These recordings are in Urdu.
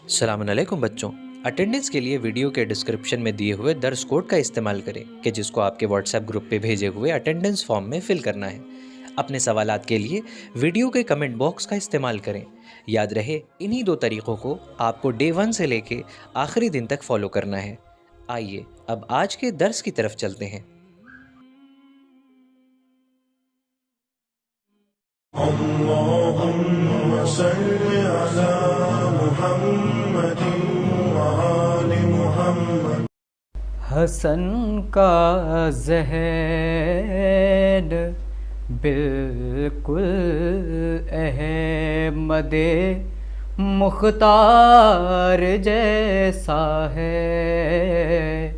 السلام علیکم بچوں، اٹینڈنس کے لیے ویڈیو کے ڈسکرپشن میں دیے ہوئے درس کوڈ کا استعمال کریں کہ جس کو آپ کے واٹس ایپ گروپ پہ بھیجے ہوئے اٹینڈنس فارم میں فل کرنا ہے۔ اپنے سوالات کے لیے ویڈیو کے کمنٹ باکس کا استعمال کریں۔ یاد رہے انہی دو طریقوں کو آپ کو ڈے 1 سے لے کے آخری دن تک فالو کرنا ہے۔ آئیے اب آج کے درس کی طرف چلتے ہیں۔ اللهم صل على محمد وآل محمد۔ حسن کا ذہن بالکل احمد مختار جیسا ہے،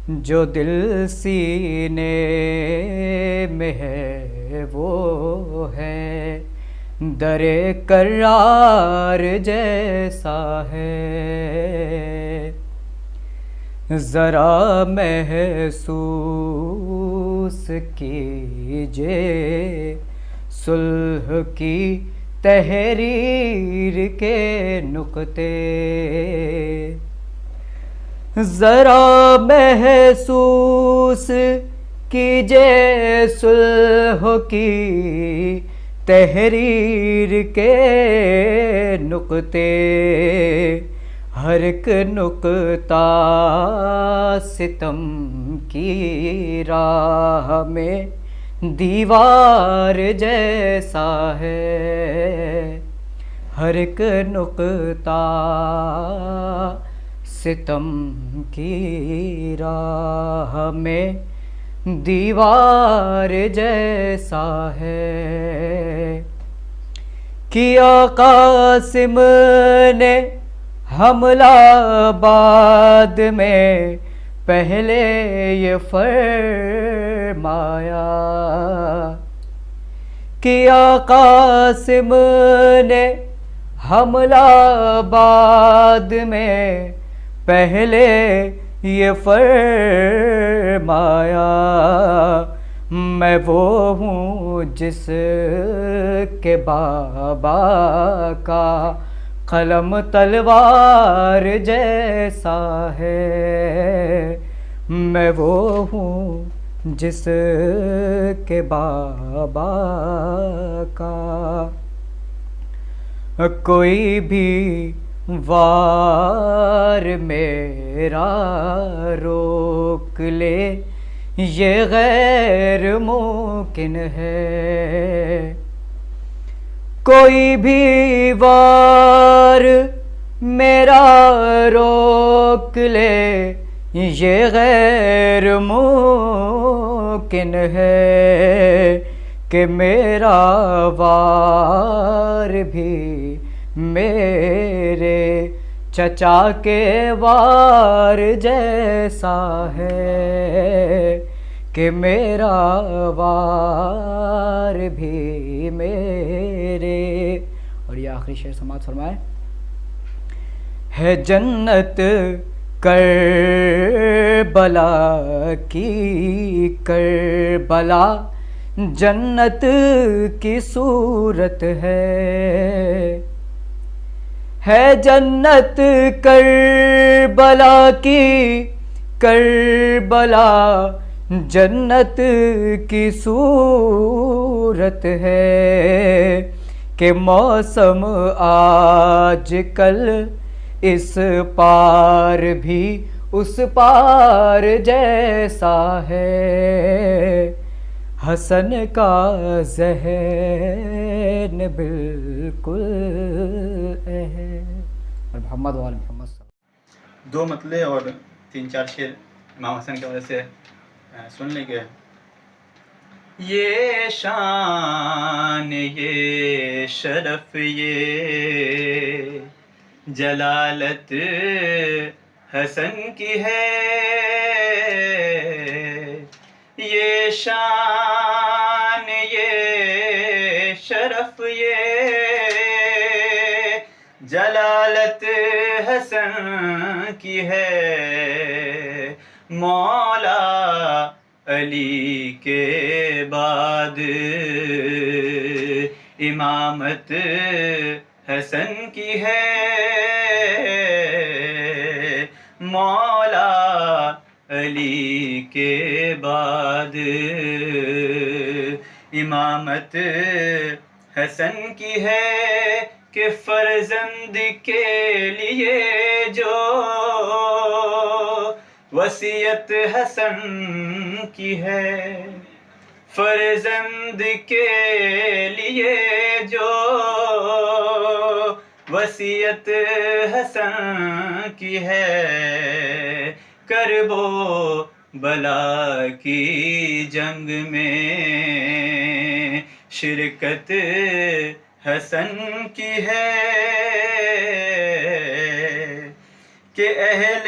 جو دل سینے میں ہے وہ ہے، در کرار جیسا ہے۔ ذرا محسوس کیجئے صلح کی تحریر کے نقطے، ذرا محسوس کیجئے صلح کی تحریر کے نقطے، ہر ایک نقطہ ستم کی راہ میں دیوار جیسا ہے، ہر ایک نقطہ ستم کی راہ میں دیوار جیسا ہے۔ کیا قاسم نے حملہ بعد میں پہلے یہ فرمایا، کیا قاسم نے حملہ بعد میں پہلے یہ فرمایا، میں وہ ہوں جس کے بابا کا قلم تلوار جیسا ہے، میں وہ ہوں جس کے بابا کا کوئی بھی وار میرا روک لے یہ غیر ممکن ہے، کوئی بھی وار میرا روک لے یہ غیر ممکن ہے، کہ میرا وار بھی میرے چچا کے وار جیسا ہے، کہ میرا وار بھی میرے۔ اور یہ آخری شعر سماعت فرمائے۔ ہے جنت کربلا کی کربلا جنت کی صورت ہے جنت کربلا کی کربلا جنت کی صورت ہے، کہ موسم آج کل اس پار بھی اس پار جیسا ہے، حسن کا ذہن بالکل ہے۔ اور محمد وآل محمد صلی اللہ علیہ وسلم۔ دو مطلع اور 3-4 شعر امام حسن کی وجہ سے سن لیں گے۔ یہ شان یہ شرف یہ جلالت حسن کی ہے، یہ شان یہ شرف یہ جلالت حسن کی ہے، مولا علی کے بعد امامت حسن کی ہے، مولا علی کے بعد امامت حسن کی ہے، کہ فرزند کے لیے جو وصیت حسن کی ہے، فرزند کے لیے جو وصیت حسن کی ہے، کرب و بلا کی جنگ میں شرکت حسن کی ہے، کہ اہل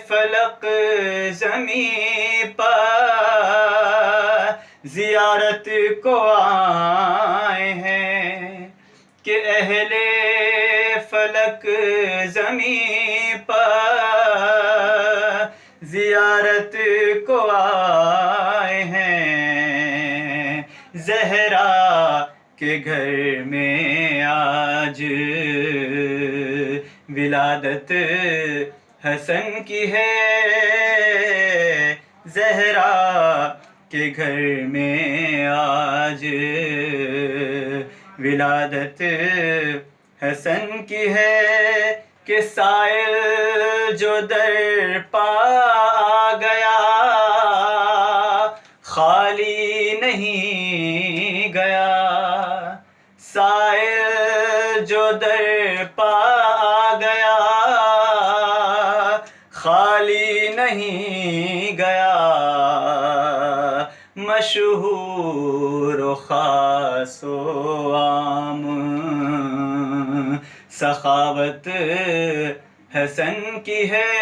فلق زمین پر زیارت کو آئے ہیں، کہ اہل فلک زمین پر زیارت کو آئے ہیں، زہرا کے گھر میں آج ولادت حسن کی ہے، زہرا کے گھر میں آج ولادت حسن کی ہے، کہ سائل جو در پا گیا خالی نہیں گیا، سائل جو در پا گیا خالی نہیں گیا، مشہور و خاص و عام سخاوت حسن کی ہے،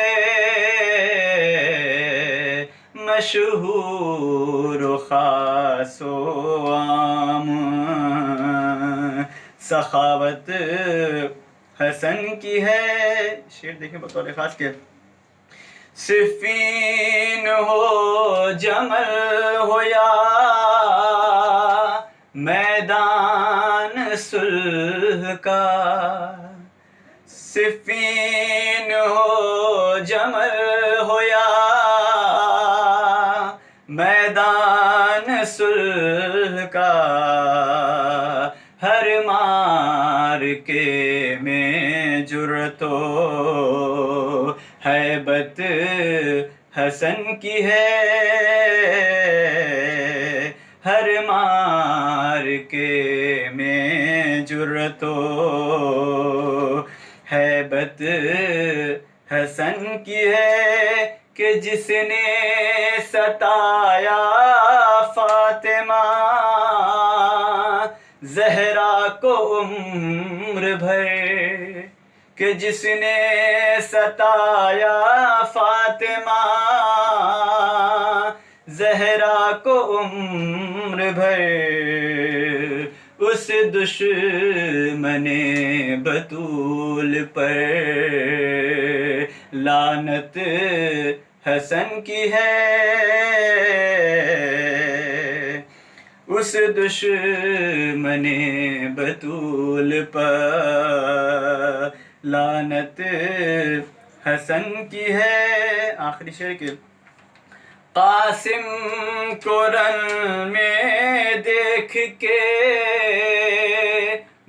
مشہور و خاص و عام سخاوت حسن کی ہے۔ شعر دیکھیں بطور خاص کے، صفین ہو جمل ہو یا میدان صلح کا، صفین ہو جمل ہو یا میدان صلح کا، ہر مارکے میں جرأت و ہیبت حسن کی ہے، ہر مارکے میں جرأت و ہیبت حسن کی ہے، کہ جس نے ستایا فاطمہ زہرا کو عمر بھر، کہ جس نے ستایا فاطمہ زہرا کو عمر بھر، اس دشمن بطول پر لعنت حسن کی ہے، اس دشمن بطول پر لعنت حسن کی ہے۔ آخری شعر کے، قاسم کو رن میں دیکھ کے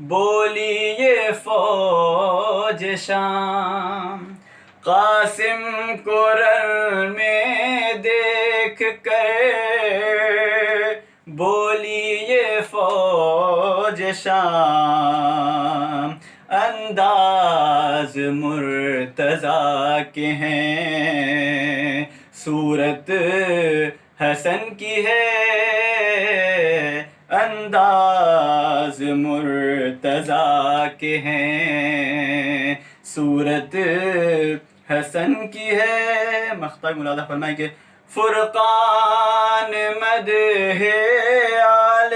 بولی یہ فوج شام، قاسم کو رن میں دیکھ کر بولی یہ فوج شام، انداز مرتضیٰ کے ہیں صورت حسن کی ہے، انداز مرتضیٰ کے ہیں صورت حسن کی ہے۔ مقطع ملاحظہ فرمائیں کہ فرقان مدح آل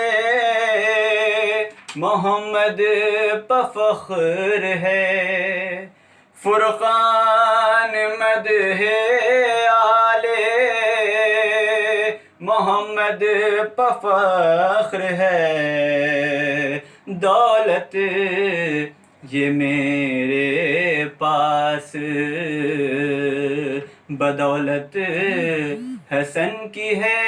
محمد پہ فخر ہے، فرقان مدح آل محمد پہ فخر ہے، دولت یہ میرے پاس بدولت حسن کی ہے،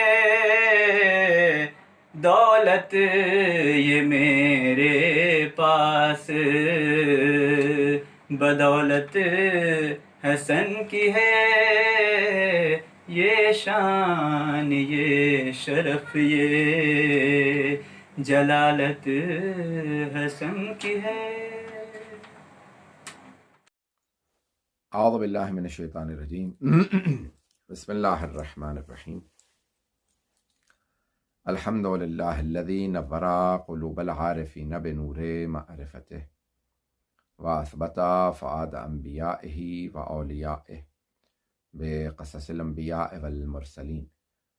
دولت یہ میرے پاس بدولت حسن کی ہے، یہ شان یہ شرف یہ جلالت حسن کی ہے۔ اعوذ باللہ من الشیطان الرجیم بسم اللہ الرحمن الرحیم الحمد للہ الذی نور قلوب العارفین بنور معرفتہ واثبت فؤاد انبیائہ واولیائہ بقصص الانبیاء والمرسلین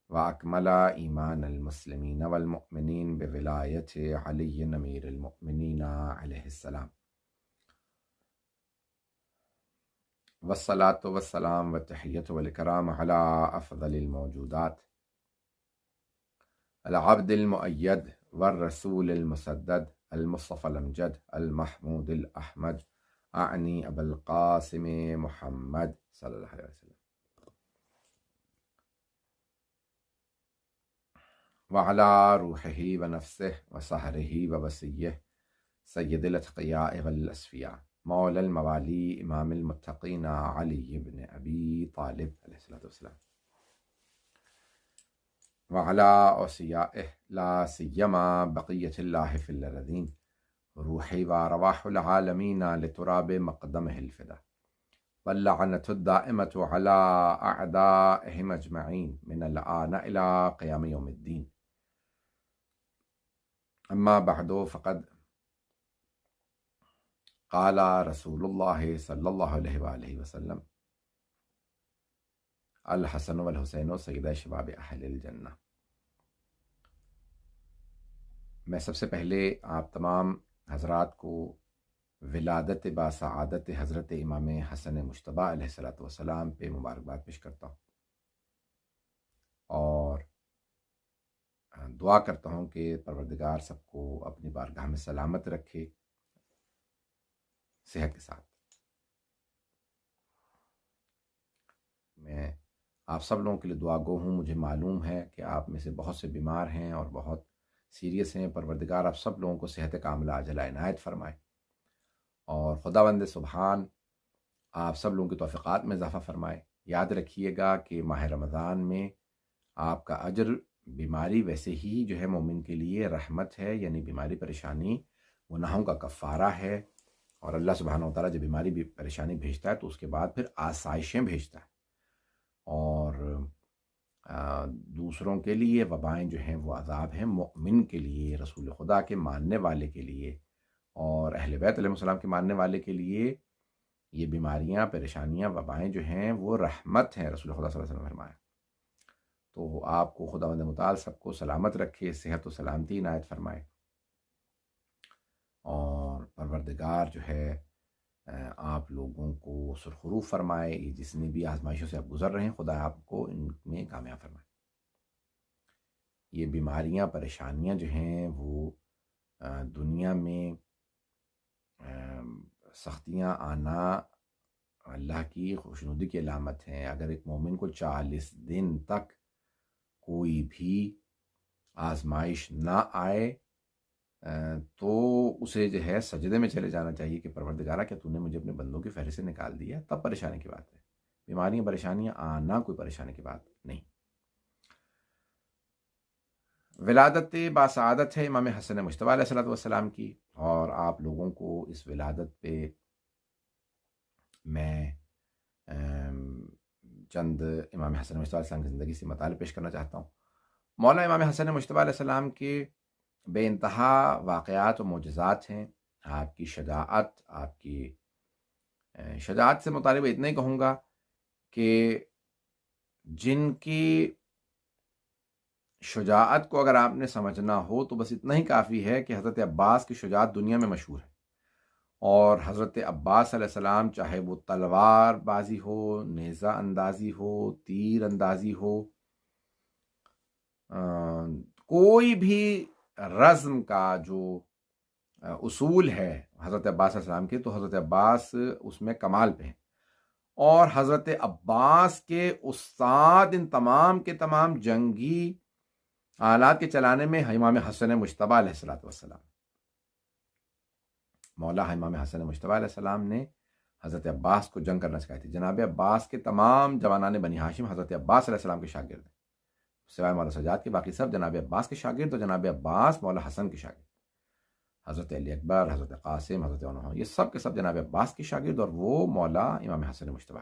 واکمل ایمان المسلمین والمؤمنین بولایت علی امیر المؤمنین علیہ السلام، والصلاة والسلام والتحیۃ والکرام علی افضل الموجودات العبد المؤید والرسول المسدد المصطفى الامجد المحمود الاحمد اعنی ابا القاسم محمد صلی اللہ علیہ وسلم وعلى روحه ونفسه وسحره ووصيه سید الاتقیاء والاسفیاء مولا الموالی امام المتقین علی بن ابی طالب علیہ الصلوۃ والسلام وعلى اوصیائه لا سیما بقیۃ اللہ فی الارضین روحی وارواح العالمین لتراب مقدمه الفدا واللعنة الدائمة على اعدائهم اجمعین من الآن الى قیام یوم الدین، اما بعد فقد قال رسول اللہ صلی اللہ علیہ وآلہ وسلم الحسن والحسین سیدہ شباب اہل الجنہ۔ میں سب سے پہلے آپ تمام حضرات کو ولادت باسعادت حضرت امام حسن مجتبیٰ علیہ الصلوۃ والسلام پہ مبارکباد پیش کرتا ہوں اور دعا کرتا ہوں کہ پروردگار سب کو اپنی بارگاہ میں سلامت رکھے صحت کے ساتھ۔ میں آپ سب لوگوں کے لیے دعا گو ہوں، مجھے معلوم ہے کہ آپ میں سے بہت سے بیمار ہیں اور بہت سیریس ہیں، پروردگار آپ سب لوگوں کو صحت کاملہ عاجلہ عنایت فرمائے اور خداوند سبحان آپ سب لوگوں کی توفیقات میں اضافہ فرمائے۔ یاد رکھیے گا کہ ماہ رمضان میں آپ کا اجر بیماری ویسے ہی جو ہے مومن کے لیے رحمت ہے، یعنی بیماری پریشانی گناہوں کا کفارہ ہے، اور اللہ سبحانہ وتعالیٰ جب بیماری پریشانی بھیجتا ہے تو اس کے بعد پھر آسائشیں بھیجتا ہے، اور دوسروں کے لیے وبائیں جو ہیں وہ عذاب ہیں، مؤمن کے لیے، رسول خدا کے ماننے والے کے لیے اور اہل بیت علیہ السلام کے ماننے والے کے لیے یہ بیماریاں پریشانیاں وبائیں جو ہیں وہ رحمت ہیں، رسول خدا صلی اللہ علیہ وسلم نے فرمایا۔ تو آپ کو خداوند متعال سب کو سلامت رکھے، صحت و سلامتی عنایت فرمائے، اور پروردگار جو ہے آپ لوگوں کو سرخرو فرمائے۔ یہ جتنی بھی آزمائشوں سے آپ گزر رہے ہیں خدا آپ کو ان میں کامیاب فرمائے۔ یہ بیماریاں پریشانیاں جو ہیں وہ دنیا میں سختیاں آنا اللہ کی خوشنودی کی علامت ہیں۔ اگر ایک مومن کو 40 دن تک کوئی بھی آزمائش نہ آئے تو اسے جو ہے سجدے میں چلے جانا چاہیے کہ پروردگارہ کیا تو نے مجھے اپنے بندوں کی فہرست سے نکال دیا، تب پریشانی کی بات ہے۔ بیماریاں پریشانیاں آنا کوئی پریشانی کی بات نہیں۔ ولادت باسعادت ہے امام حسن مجتبیٰ علیہ السلام کی، اور آپ لوگوں کو اس ولادت پہ میں چند امام حسن مجتبیٰ علیہ السلام کی زندگی سے مطالب پیش کرنا چاہتا ہوں۔ مولانا امام حسن مجتبیٰ علیہ السلام کے بے انتہا واقعات و معجزات ہیں۔ آپ کی شجاعت سے متعلق اتنا ہی کہوں گا کہ جن کی شجاعت کو اگر آپ نے سمجھنا ہو تو بس اتنا ہی کافی ہے کہ حضرت عباس کی شجاعت دنیا میں مشہور ہے، اور حضرت عباس علیہ السلام چاہے وہ تلوار بازی ہو، نیزہ اندازی ہو، تیر اندازی ہو، کوئی بھی رزم کا جو اصول ہے حضرت عباس علیہ السلام کے، تو حضرت عباس اس میں کمال پہ ہیں، اور حضرت عباس کے استاد ان تمام کے تمام جنگی آلات کے چلانے میں امام حسن مجتبیٰ علیہ السلام، مولا امام حسن مجتبیٰ علیہ السلام نے حضرت عباس کو جنگ کرنا سکھائی تھی۔ جناب عباس کے تمام جوانان بنی ہاشم حضرت عباس علیہ السلام کے شاگرد ہیں، سوائے مولا سجاد کے باقی سب جناب عباس کے شاگرد، تو جناب عباس مولا حسن کے شاگرد، حضرت علی اکبر، حضرت قاسم، حضرت عنہ، یہ سب کے سب جناب عباس کے شاگرد، اور وہ مولا امام حسن مجتبیٰ۔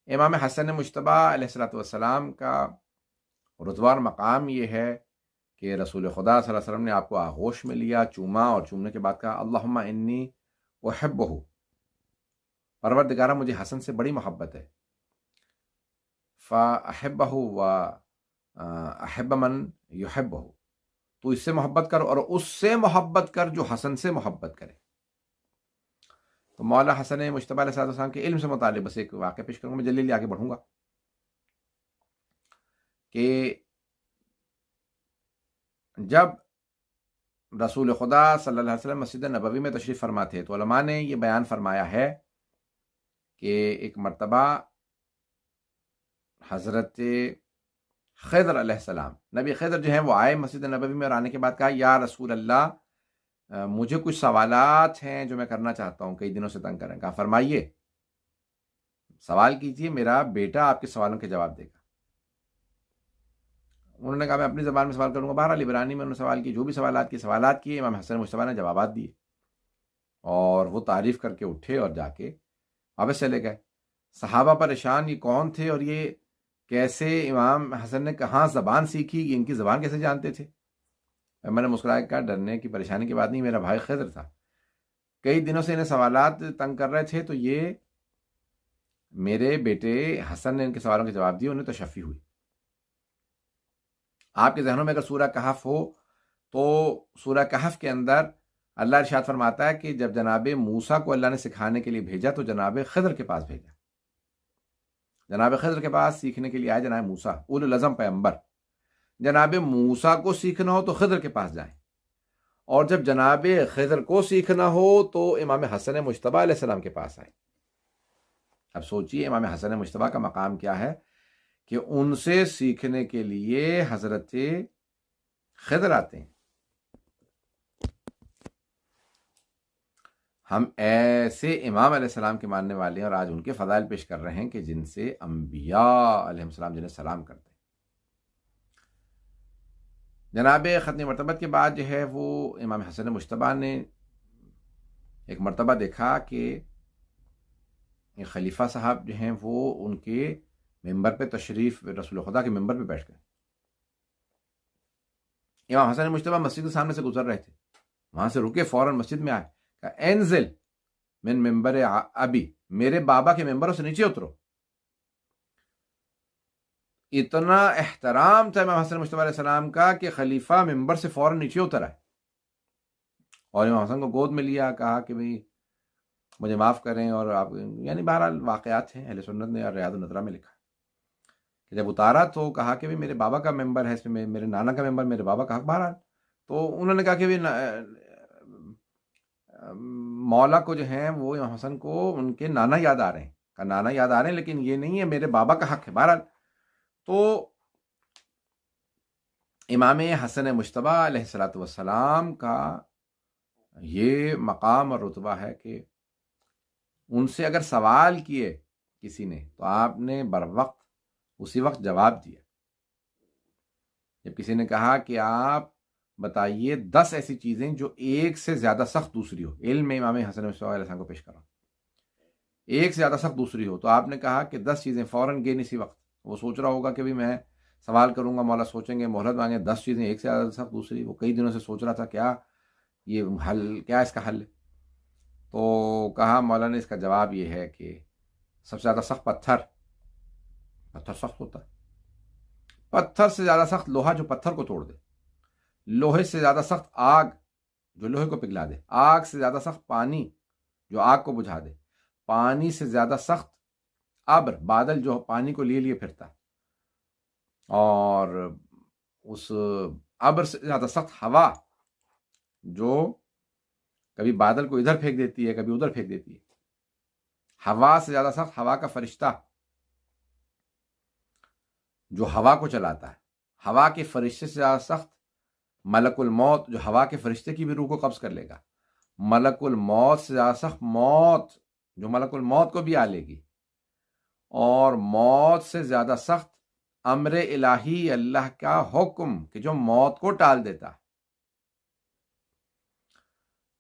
امام حسن مجتبیٰ علیہ السلام کا رتبہ اور مقام یہ ہے کہ رسول خدا صلی اللہ علیہ وسلم نے آپ کو آغوش میں لیا، چوما، اور چومنے کے بعد کہا اللہم انی احبہ، پروردگارہ مجھے حسن سے بڑی محبت ہے، فاحبہ و احب من یحبہ، تو اس سے محبت کر اور اس سے محبت کر جو حسن سے محبت کرے۔ تو مولا حسن مجتبیٰ علیہ السلام کے علم سے متعلق بس ایک واقعہ پیش کروں گا، میں جلدی آگے بڑھوں گا، کہ جب رسول خدا صلی اللہ علیہ وسلم مسجد نبوی میں تشریف فرما تھے تو علماء نے یہ بیان فرمایا ہے کہ ایک مرتبہ حضرت خضر علیہ السلام، نبی خضر جو ہیں وہ آئے مسجد نبوی میں، اور آنے کے بعد کہا یا رسول اللہ مجھے کچھ سوالات ہیں جو میں کرنا چاہتا ہوں، کئی دنوں سے تنگ کریں۔ کہا فرمائیے، سوال کیجئے، میرا بیٹا آپ کے سوالوں کے جواب دے گا۔ انہوں نے کہا میں اپنی زبان میں سوال کروں گا۔ بہرحال عبرانی میں انہوں نے سوال کی، جو بھی سوالات کیے، امام حسن مجتبیٰ نے جوابات دیے، اور وہ تعریف کر کے اٹھے اور جا کے واپس چلے گئے۔ صحابہ پریشان، یہ کون تھے اور یہ کیسے امام حسن نے کہاں زبان سیکھی، یہ ان کی زبان کیسے جانتے تھے؟ میں نے مسکرایا، کہا ڈرنے کی پریشانی کی بات نہیں، میرا بھائی خضر تھا، کئی دنوں سے انہیں سوالات تنگ کر رہے تھے، تو یہ میرے بیٹے حسن نے ان کے سوالوں کے جواب دیے، انہیں تشفی ہوئی۔ آپ کے ذہنوں میں اگر سورہ کہف ہو تو سورہ کہف کے اندر اللہ ارشاد فرماتا ہے کہ جب جناب موسیٰ کو اللہ نے سکھانے کے لیے بھیجا تو جناب خضر کے پاس بھیجا، جناب خضر کے پاس سیکھنے کے لیے آئے جناب موسیٰ، اولو العزم پیغمبر۔ جناب موسیٰ کو سیکھنا ہو تو خضر کے پاس جائیں، اور جب جناب خضر کو سیکھنا ہو تو امام حسن مجتبیٰ علیہ السلام کے پاس آئیں۔ اب سوچئے امام حسن مجتبیٰ کا مقام کیا ہے کہ ان سے سیکھنے کے لیے حضرت خضر آتے ہیں۔ ہم ایسے امام علیہ السلام کے ماننے والے ہیں، اور آج ان کے فضائل پیش کر رہے ہیں کہ جن سے انبیاء علیہ السلام جنہیں سلام کرتے ہیں۔ جناب ختم مرتبت کے بعد جو ہے وہ امام حسن مجتبیٰ نے ایک مرتبہ دیکھا کہ خلیفہ صاحب جو ہیں وہ ان کے ممبر پہ تشریف، رسول خدا کے ممبر پہ بیٹھ گئے۔ امام حسن مجتبیٰ مسجد کے سامنے سے گزر رہے تھے، وہاں سے رکے، فوراً مسجد میں آئے، کہا انزل من ممبر ابی، میرے بابا کے ممبروں سے نیچے اترو۔ اتنا احترام تھا امام حسن مجتبیٰ علیہ السلام کا کہ خلیفہ ممبر سے فوراً نیچے اتر آئے اور امام حسن کو گود میں لیا، کہا کہ بھئی مجھے معاف کریں، اور آپ، یعنی بہرحال واقعات ہیں، اہل سنت نے اور ریاض النظرہ میں لکھا کہ جب اتارا تو کہا کہ میرے بابا کا ممبر ہے، اس میں میرے نانا کا ممبر، میرے بابا کا حق۔ بہرحال تو انہوں نے کہا کہ مولا کو جو ہیں وہ امام حسن کو ان کے نانا یاد آ رہے ہیں، کہا نانا یاد آ رہے ہیں لیکن یہ نہیں ہے، میرے بابا کا حق ہے۔ بہرحال تو امام حسن مجتبیٰ علیہ السلام کا یہ مقام اور رتبہ ہے کہ ان سے اگر سوال کیے کسی نے تو آپ نے بر وقت اسی وقت جواب دیا۔ جب کسی نے کہا کہ آپ بتائیے 10 ایسی چیزیں جو ایک سے زیادہ سخت دوسری ہو، علم میں امام حسن مجتبیٰ علیہ السلام کو پیش کر رہا ہوں، ایک سے زیادہ سخت دوسری ہو، تو آپ نے کہا کہ 10 چیزیں فوراً گئے اسی وقت۔ وہ سوچ رہا ہوگا کہ بھی میں سوال کروں گا، مولا سوچیں گے، مہلت مانگیں، 10 چیزیں ایک سے زیادہ سخت دوسری، وہ کئی دنوں سے سوچ رہا تھا کیا یہ حل، کیا اس کا حل ہے؟ تو کہا مولا نے اس کا جواب یہ ہے کہ سب سے زیادہ سخت پتھر سخت ہوتا ہے، پتھر سے زیادہ سخت لوہا جو پتھر کو توڑ دے، لوہے سے زیادہ سخت آگ جو لوہے کو پگھلا دے، آگ سے زیادہ سخت پانی جو آگ کو بجھا دے، پانی سے زیادہ سخت ابر، بادل جو پانی کو لیے لیے پھرتا ہے، اور اس ابر سے زیادہ سخت ہوا جو کبھی بادل کو ادھر پھینک دیتی ہے کبھی ادھر پھینک دیتی ہے. ہوا سے زیادہ سخت ہوا کا فرشتہ جو ہوا کو چلاتا ہے. ہوا کے فرشتے سے زیادہ سخت ملک الموت جو ہوا کے فرشتے کی بھی روح کو قبض کر لے گا. ملک الموت سے زیادہ سخت موت جو ملک الموت کو بھی آ لے گی. اور موت سے زیادہ سخت امر الہی اللہ کا حکم کہ جو موت کو ٹال دیتا.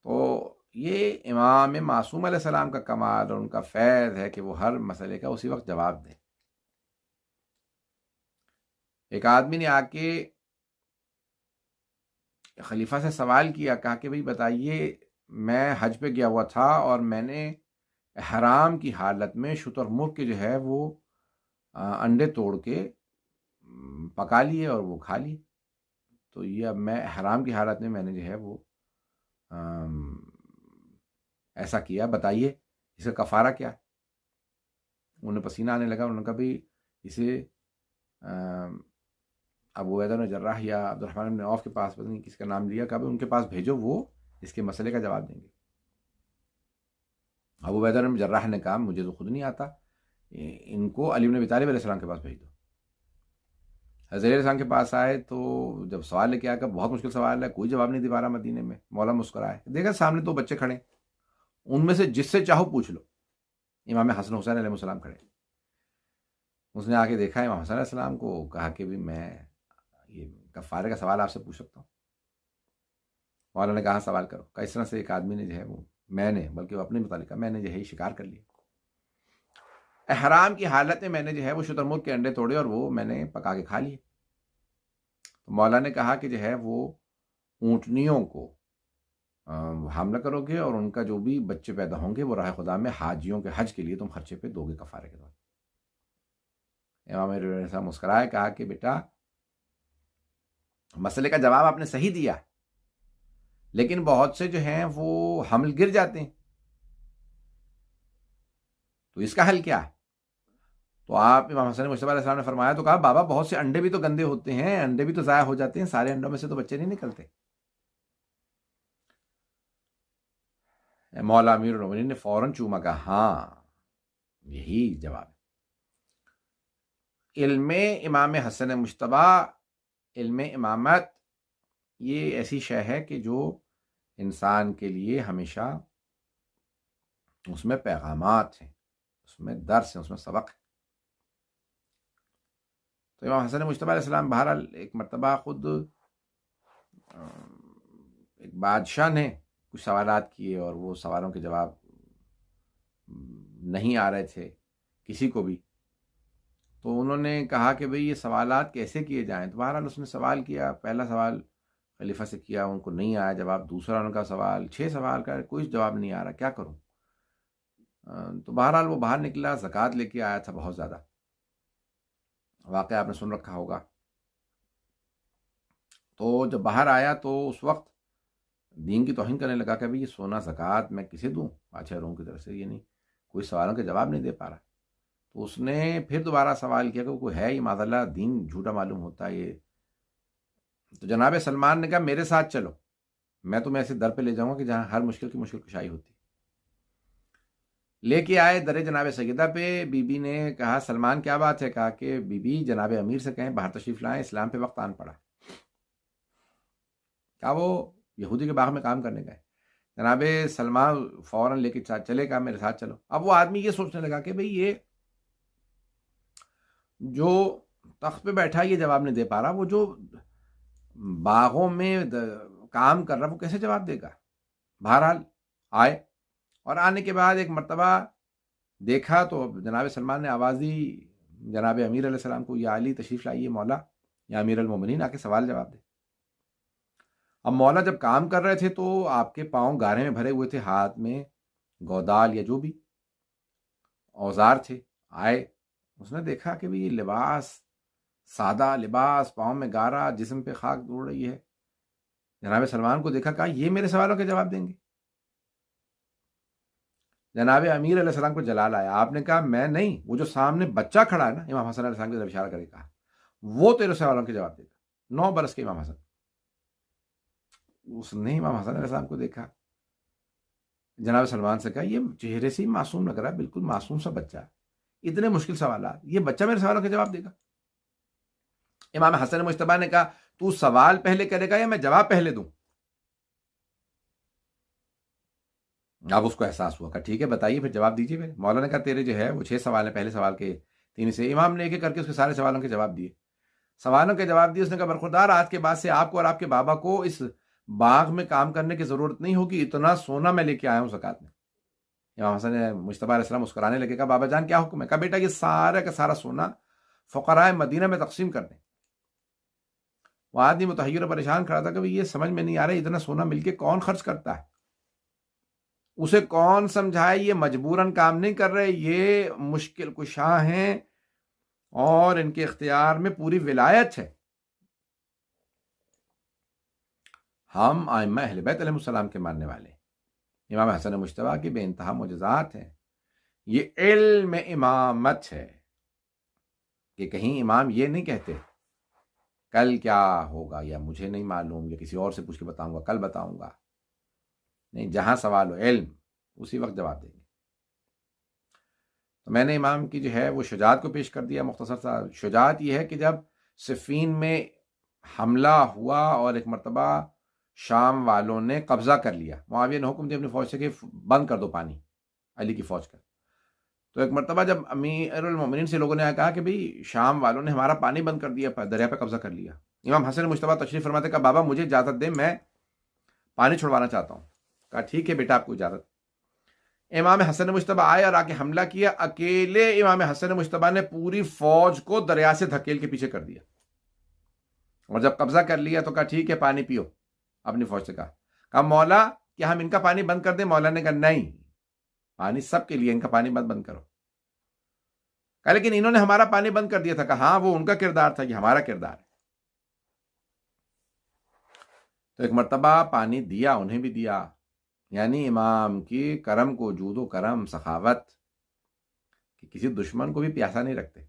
تو یہ امام معصوم علیہ السلام کا کمال اور ان کا فیض ہے کہ وہ ہر مسئلے کا اسی وقت جواب دیں. ایک آدمی نے آ کے خلیفہ سے سوال کیا, کہا کہ بھئی بتائیے میں حج پہ گیا ہوا تھا اور میں نے احرام کی حالت میں شتر مرغ کے جو ہے وہ انڈے توڑ کے پکا لیے اور وہ کھا لیے. تو یہ اب میں احرام کی حالت میں نے جو ہے وہ ایسا کیا, بتائیے اس کا کفارہ کیا ہے؟ انہیں پسینہ آنے لگا. انہوں نے کہا بھئی اسے ابو عبیدہ بن جراح یا عبد الرحمن بن عوف کے پاس, پتہ نہیں کس کا نام لیا, کہا بھئی ان کے پاس بھیجو, وہ اس کے مسئلے کا جواب دیں گے. ابو عبیدہ بن جراح نے کہا مجھے تو خود نہیں آتا, ان کو علی بن ابی طالب علیہ السلام کے پاس بھیج دو. حضرت علیہ السلام کے پاس آئے تو جب سوال لے کے آیا کہ بہت مشکل سوال ہے, کوئی جواب نہیں دے پا رہا مدینے میں. مولا مسکرائے, دیکھا سامنے دو بچے کھڑے, ان میں سے جس سے چاہو پوچھ لو. امام حسن حسین علیہ السلام کھڑے. اس نے آ کے دیکھا امام حسن علیہ السلام کو, کہا کہ بھی میں یہ کفارے کا سوال آپ سے پوچھ سکتا ہوں؟ مولا نے کہا سوال کرو. کہا اس طرح سے ایک آدمی نے جو ہے وہ میں نے, بلکہ وہ اپنے متعلق میں نے جو ہے شکار کر لیا. احرام کی حالت میں میں نے جو ہے وہ شتر مرغ کے انڈے توڑے اور وہ میں نے پکا کے کھا لیے. تو مولا نے کہا کہ جو ہے وہ اونٹنیوں کو حاملہ کرو گے اور ان کا جو بھی بچے پیدا ہوں گے وہ راہ خدا میں حاجیوں کے حج کے لیے تم خرچے پہ دو گے کفارے کے طور. امام علیہ السلام مسکرائے, کہا کہ بیٹا مسئلے کا جواب آپ نے صحیح دیا, لیکن بہت سے جو ہیں وہ حمل گر جاتے ہیں, تو اس کا حل کیا ہے؟ تو آپ امام حسن مجتبی علیہ السلام نے فرمایا, تو کہا بابا بہت سے انڈے بھی تو گندے ہوتے ہیں, انڈے بھی تو ضائع ہو جاتے ہیں, سارے انڈوں میں سے تو بچے نہیں نکلتے. مولا امیر المومنین نے فوراً چوما, کہا ہاں یہی جواب ہے. علم امام حسن مجتبی, علم امامت, یہ ایسی شے ہے کہ جو انسان کے لیے ہمیشہ اس میں پیغامات ہیں, اس میں درس ہیں, اس میں سبق ہے. تو امام حسن مجتبی علیہ السلام بہرحال ایک مرتبہ خود ایک بادشاہ نے کچھ سوالات کیے اور وہ سوالوں کے جواب نہیں آ رہے تھے کسی کو بھی. تو انہوں نے کہا کہ بھئی یہ سوالات کیسے کیے جائیں. تو بہرحال اس نے سوال کیا, پہلا سوال خلیفہ سے کیا, ان کو نہیں آیا جواب. دوسرا ان کا سوال, 6 سوال کا کوئی جواب نہیں آ رہا, کیا کروں. تو بہرحال وہ باہر نکلا, زکوٰۃ لے کے آیا تھا بہت زیادہ, واقعہ آپ نے سن رکھا ہوگا. تو جب باہر آیا تو اس وقت دین کی توہین کرنے لگا کہ بھئی یہ سونا زکوٰۃ میں کسے دوں, بادشاہوں کی طرف سے, یہ نہیں, کوئی سوالوں کے جواب نہیں دے پا رہا. تو اس نے پھر دوبارہ سوال کیا کہ کوئی ہے یہ معاذ اللہ دین جھوٹا معلوم ہوتا ہے یہ. تو جناب سلمان نے کہا میرے ساتھ چلو, میں تمہیں ایسے در پہ لے جاؤں گا کہ جہاں ہر مشکل کی مشکل کشائی ہوتی. لے کے آئے در جناب سیدہ پہ. بی بی نے کہا سلمان کیا بات ہے؟ کہا کہ بی بی جناب امیر سے کہیں باہر تشریف لائیں, اسلام پہ وقت آن پڑا. کہا وہ یہودی کے باغ میں کام کرنے گئے. جناب سلمان فوراً لے کے چلے, کہا میرے ساتھ چلو. اب وہ آدمی یہ سوچنے لگا کہ بھئی یہ جو تخت پہ بیٹھا یہ جواب نہیں دے پا رہا, وہ جو باغوں میں کام کر رہا وہ کیسے جواب دے گا. بہرحال آئے, اور آنے کے بعد ایک مرتبہ دیکھا تو جناب سلمان نے آواز دی جناب امیر علیہ السلام کو, یا علی تشریف لائیے مولا, یا امیر المومنین آ کے سوال جواب دے. اب مولا جب کام کر رہے تھے تو آپ کے پاؤں گارے میں بھرے ہوئے تھے, ہاتھ میں گودال یا جو بھی اوزار تھے. آئے, اس نے دیکھا کہ بھی یہ لباس سادہ لباس, پاؤں میں گارا, جسم پہ خاک دوڑ رہی ہے. جناب سلمان کو دیکھا, کہا یہ میرے سوالوں کے جواب دیں گے. جناب امیر علیہ السلام کو جلال آیا. آپ نے کہا میں نہیں, وہ جو سامنے بچہ کھڑا ہے نا, امام حسن علیہ السلام کی طرف اشارہ کرے, کہا وہ تیرے سوالوں کے جواب دے گا. 9 برس کے امام حسن. اس نے امام حسن علیہ السلام کو دیکھا، جناب سلمان سے کہا یہ چہرے سے ہی معصوم لگ رہا ہے، بالکل معصوم سا بچہ ہے، اتنے مشکل سوالات، یہ بچہ میرے سوالوں کے جواب دے گا؟ امام حسن مجتبیٰ نے کہا تو سوال پہلے کرے گا یا میں جواب پہلے دوں؟ اب اس کو احساس ہوا کہ ٹھیک ہے بتائیے پھر جواب دیجیے پھر۔ مولانا نے کہا تیرے جو ہے وہ 6 سوال ہیں، پہلے سوال کے 3 سے امام نے ایک ایک کر کے اس کے سارے سوالوں کے جواب دیے، سوالوں کے جواب دیے۔ اس نے کہا برخوردار آج کے بعد سے آپ کو اور آپ کے بابا کو اس باغ میں کام کرنے کی ضرورت نہیں ہوگی، اتنا سونا میں لے کے آیا ہوں زکوٰۃ میں۔ امام حسن مجتبیٰ علیہ السلام مسکرانے لگے، کہا بابا جان کیا حکم ہے؟ کہا بیٹا یہ سارا کا سارا سونا فقراء مدینہ میں تقسیم کر دیں۔ وہ آدمی متحیر و پریشان کھڑا تھا کہ یہ سمجھ میں نہیں آ رہا اتنا سونا مل کے کون خرچ کرتا ہے، اسے کون سمجھائے، یہ مجبوراً کام نہیں کر رہے، یہ مشکل کشاں ہیں اور ان کے اختیار میں پوری ولایت ہے۔ ہم ائمہ اہل بیت علیہ السلام کے ماننے والے ہیں، امام حسن مجتبیٰ کی بے انتہا معجزات ہیں، یہ علم امامت ہے کہ کہیں امام یہ نہیں کہتے کل کیا ہوگا یا مجھے نہیں معلوم یا کسی اور سے پوچھ کے بتاؤں گا، کل بتاؤں گا، نہیں، جہاں سوال ہو علم اسی وقت جواب دیں گے۔ تو میں نے امام کی جو ہے وہ شجاعت کو پیش کر دیا مختصر سا۔ شجاعت یہ ہے کہ جب صفین میں حملہ ہوا اور ایک مرتبہ شام والوں نے قبضہ کر لیا، معاویہ نے حکم دیا اپنی فوج سے کہ بند کر دو پانی علی کی فوج کا، تو ایک مرتبہ جب امیر المومنین سے لوگوں نے کہا کہ بھئی شام والوں نے ہمارا پانی بند کر دیا، دریا پہ قبضہ کر لیا، امام حسن مجتبیٰ تشریف فرماتے کہا بابا مجھے اجازت دیں، میں پانی چھڑوانا چاہتا ہوں۔ کہا ٹھیک ہے بیٹا آپ کو اجازت۔ امام حسن مجتبیٰ آئے اور آ کے حملہ کیا، اکیلے امام حسن مجتبیٰ نے پوری فوج کو دریا سے دھکیل کے پیچھے کر دیا، اور جب قبضہ کر لیا تو کہا ٹھیک ہے پانی پیو، اپنی فوج سے کہا مولا کیا ہم ان کا پانی بند کر دیں؟ مولا نے کہا نہیں، پانی سب کے لیے، ان کا پانی مت بند کرو۔ کہا لیکن انہوں نے ہمارا پانی بند کر دیا تھا۔ کہا ہاں وہ ان کا کردار تھا، یہ ہمارا کردار ہے۔ تو ایک مرتبہ پانی دیا، انہیں بھی دیا، یعنی امام کی کرم کو، جود و کرم، سخاوت، کہ کسی دشمن کو بھی پیاسا نہیں رکھتے،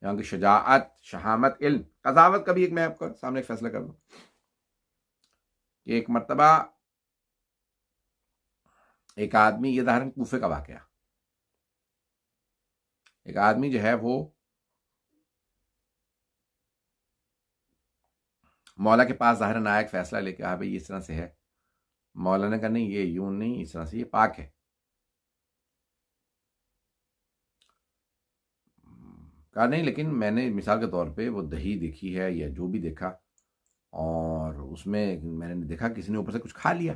یہاں کی شجاعت، شہامت، علم، قضاوت کا بھی ایک میں آپ کو سامنے ایک فیصلہ کر دوں کہ ایک مرتبہ ایک آدمی، یہ ظاہراً کوفے کا واقعہ، ایک آدمی جو ہے وہ مولا کے پاس ظاہراً آیا، ایک فیصلہ لے کے، بھائی اس طرح سے ہے۔ مولا نے کہا نہیں یہ یوں نہیں، اس طرح سے، یہ پاک ہے۔ کہا نہیں لیکن میں نے مثال کے طور پہ وہ دہی دیکھی ہے یا جو بھی دیکھا، اور اس میں میں نے دیکھا کسی نے اوپر سے کچھ کھا لیا،